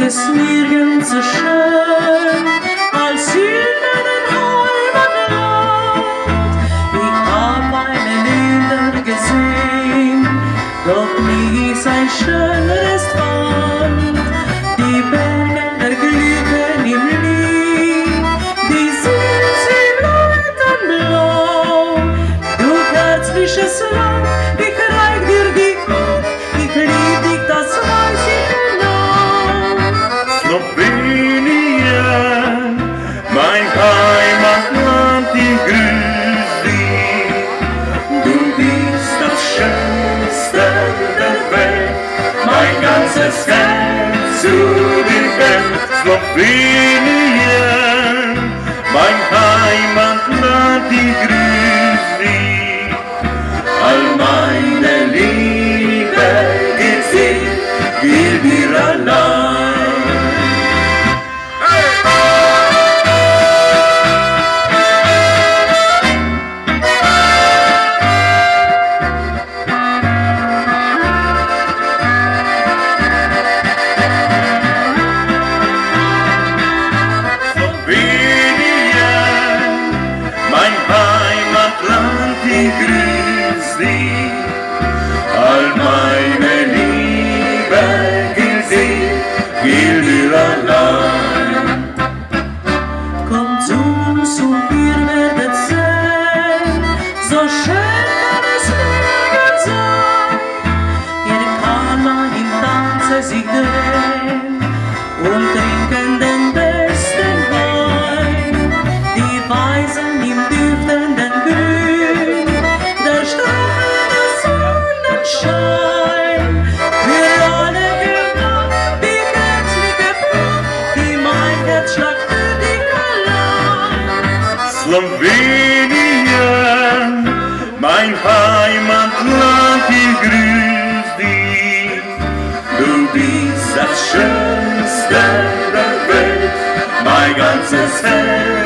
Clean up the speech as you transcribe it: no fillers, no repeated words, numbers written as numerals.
ist nirgends so schön als hier in den Heimatland. Ich hab meine Länder gesehen, doch nie ist ein schöneres Land. Die Berge erglühen im Lied, die Südsee leuchten blau. Du herzliches Land, ich reich dir die Hand, ich lieb dich, das weiß ich genau. Slowenien, mein Heimatland, ich grüß dich. Du bist das Schönste der Welt, mein ganzes Herz zu dir hält. Slowenien, mein Heimatland, ich grüß dich. All meine Liebe gilt dir allein. Mein Heimatland, ich grüß dich. All meine Liebe gilt dir allein. Kommt zu uns und ihr werdet sehen, so schön kann es nirgends sein. Hier kann man im Tanze sich drehen und trinken den besten Wein. Die Weisen im duftenden Grün, der Strahlen der Sonnenschein. Für alle Kinder, die herzliche Frucht, die mein Herz schlagt für dich allein. Slowenien, mein Heimatland, ich grüß dich. Du bist das Schönste der Welt, mein ganzes Herz